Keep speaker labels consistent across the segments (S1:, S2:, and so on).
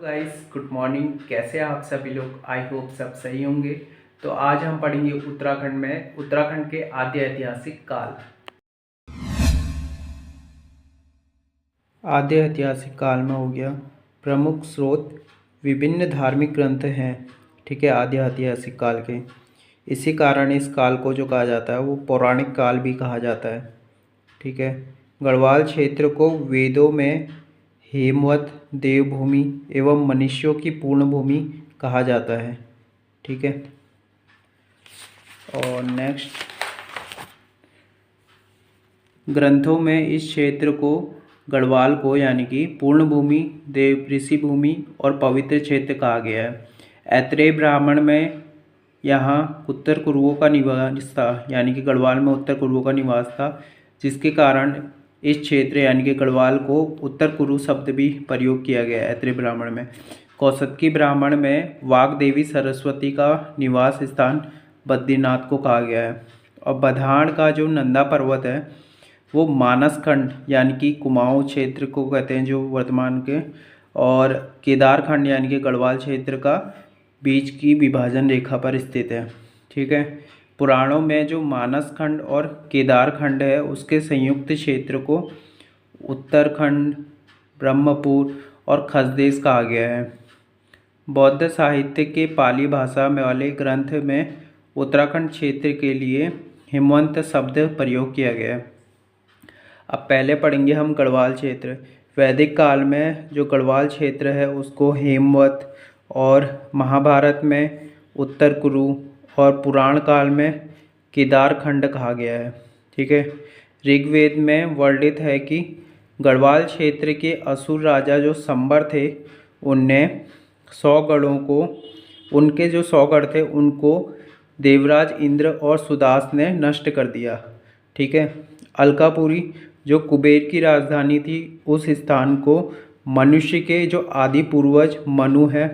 S1: Guys good morning. कैसे हैं आप सभी लोग? आई होप सब सही होंगे। तो आज हम पढ़ेंगे उत्तराखंड के आद्य ऐतिहासिक काल। आद्य ऐतिहासिक काल में हो गया प्रमुख स्रोत विभिन्न धार्मिक ग्रंथ हैं। ठीक है, आद्य ऐतिहासिक काल के। इसी कारण इस काल को जो कहा जाता है वो पौराणिक काल भी कहा जाता है। ठीक है, गढ़वाल क्षेत्र को वेदों में हेमवत देवभूमि एवं मनुष्यों की पूर्ण भूमि कहा जाता है। ठीक है, और नेक्स्ट ग्रंथों में इस क्षेत्र को गढ़वाल को यानी कि पूर्ण भूमि, देव ऋषि भूमि और पवित्र क्षेत्र कहा गया है। ऐत्रेय ब्राह्मण में यहाँ उत्तर कुरुओं का निवास था, यानी कि गढ़वाल में उत्तर कुरुओं का निवास था, जिसके कारण इस क्षेत्र यानी कि गढ़वाल को उत्तर कुरु शब्द भी प्रयोग किया गया है ऐत्रेय ब्राह्मण में। कौशतकी ब्राह्मण में वाग्देवी सरस्वती का निवास स्थान बद्रीनाथ को कहा गया है। और बधाण का जो नंदा पर्वत है वो मानस खंड यानी कि कुमाऊं क्षेत्र को कहते हैं जो वर्तमान के, और केदार खंड यानी कि गढ़वाल क्षेत्र का बीच की विभाजन रेखा पर स्थित है। ठीक है, पुराणों में जो मानस खंड और केदार खंड है उसके संयुक्त क्षेत्र को उत्तरखंड, ब्रह्मपुर और खसदेश कहा गया है। बौद्ध साहित्य के पाली भाषा में वाले ग्रंथ में उत्तराखंड क्षेत्र के लिए हिमवंत शब्द प्रयोग किया गया है। अब पहले पढ़ेंगे हम गढ़वाल क्षेत्र। वैदिक काल में जो गढ़वाल क्षेत्र है उसको हेमवत, और महाभारत में उत्तर कुरु, और पुराण काल में केदार खंड कहा गया है। ठीक है, ऋग्वेद में वर्णित है कि गढ़वाल क्षेत्र के असुर राजा जो संबर थे उनने 100 गढ़ों को, उनके जो 100 गढ़ थे उनको देवराज इंद्र और सुदास ने नष्ट कर दिया। ठीक है, अलकापुरी जो कुबेर की राजधानी थी उस स्थान को मनुष्य के जो आदि पूर्वज मनु है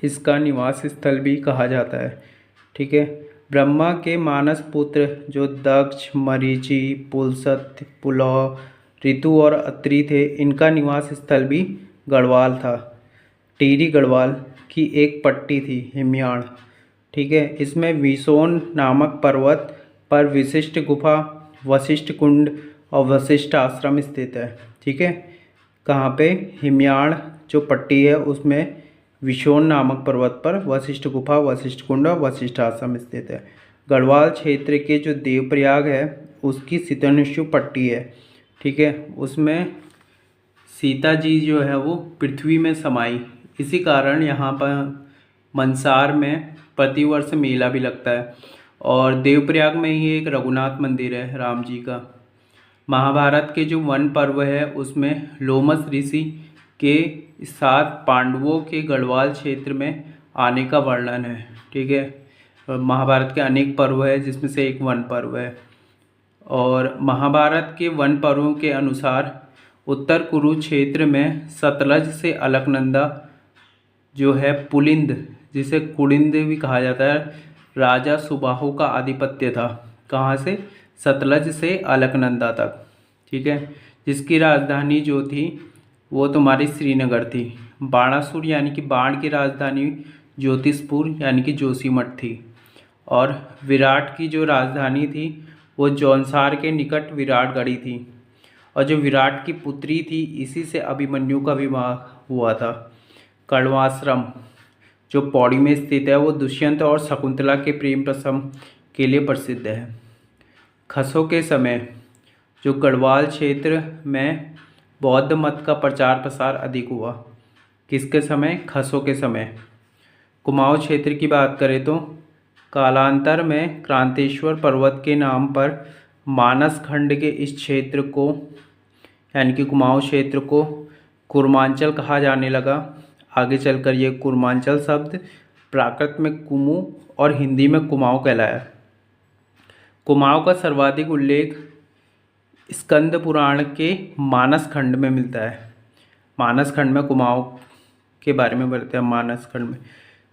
S1: इसका निवास स्थल भी कहा जाता है। ठीक है, ब्रह्मा के मानस पुत्र जो दक्ष, मरीचि, पुलस्त्य, पुलह, ऋतु और अत्रि थे, इनका निवास स्थल भी गढ़वाल था। टिहरी गढ़वाल की एक पट्टी थी हिमयाण। ठीक है, इसमें विसोन नामक पर्वत पर विशिष्ट गुफा, वशिष्ठ कुंड और वशिष्ठ आश्रम स्थित है। ठीक है, कहाँ पे? हिमयाण जो पट्टी है उसमें विशोन नामक पर्वत पर वशिष्ठ गुफा, वशिष्ठ कुंड और वशिष्ठ आश्रम स्थित है। गढ़वाल क्षेत्र के जो देवप्रयाग है उसकी शीतनुष्यु पट्टी है। ठीक है, उसमें सीता जी जो है वो पृथ्वी में समाई, इसी कारण यहाँ पर मनसार में प्रतिवर्ष मेला भी लगता है। और देवप्रयाग में ही एक रघुनाथ मंदिर है राम जी का। महाभारत के जो वन पर्व है उसमें लोमस ऋषि के साथ पांडवों के गढ़वाल क्षेत्र में आने का वर्णन है। ठीक है, महाभारत के अनेक पर्व है जिसमें से एक वन पर्व है। और महाभारत के वन पर्वों के अनुसार उत्तर कुरु क्षेत्र में सतलज से अलकनंदा जो है पुलिंद, जिसे कुलिंद भी कहा जाता है, राजा सुबाहु का आधिपत्य था। कहाँ से? सतलज से अलकनंदा तक। ठीक है, जिसकी राजधानी जो थी वो तुम्हारी श्रीनगर थी। बाणासुर यानी कि बाण की राजधानी ज्योतिषपुर यानी कि जोशीमठ थी। और विराट की जो राजधानी थी वो जौनसार के निकट विराटगढ़ी थी। और जो विराट की पुत्री थी इसी से अभिमन्यु का विवाह हुआ था। कण्वाश्रम जो पौड़ी में स्थित है वो दुष्यंत और शकुंतला के प्रेम प्रसंग के लिए प्रसिद्ध है। खसों के समय जो गढ़वाल क्षेत्र में बौद्ध मत का प्रचार प्रसार अधिक हुआ। किसके समय? खसों के समय। कुमाऊं क्षेत्र की बात करें तो कालांतर में क्रांतेश्वर पर्वत के नाम पर मानस खंड के इस क्षेत्र को यानी कि कुमाऊं क्षेत्र को कुर्मांचल कहा जाने लगा। आगे चलकर ये कुर्मांचल शब्द प्राकृत में कुमू और हिंदी में कुमाऊं कहलाया। कुमाऊं का सर्वाधिक उल्लेख स्कंद पुराण के मानस खंड में मिलता है। मानस खंड में कुमाऊं के बारे में बताते हैं। मानस खंड में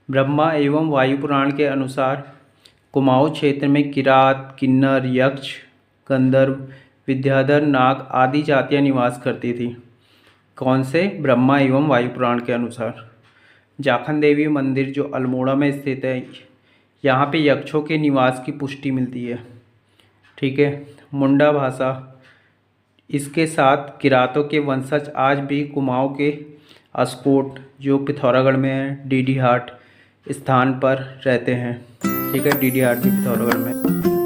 S1: ब्रह्मा एवं वायु पुराण के अनुसार कुमाऊं क्षेत्र में किरात, किन्नर, यक्ष, गंधर्व, विद्याधर, नाग आदि जातियां निवास करती थी। कौन से? ब्रह्मा एवं वायु पुराण के अनुसार। जाखन देवी मंदिर जो अल्मोड़ा में स्थित है, यहाँ पे यक्षों के निवास की पुष्टि मिलती है। ठीक है। मुंडा भाषा, इसके साथ किरातों के वंशज आज भी कुमाऊं के अस्कोट जो पिथौरागढ़ में है, डीडी हाट स्थान पर रहते हैं। ठीक है, डीडी हाट भी पिथौरागढ़ में।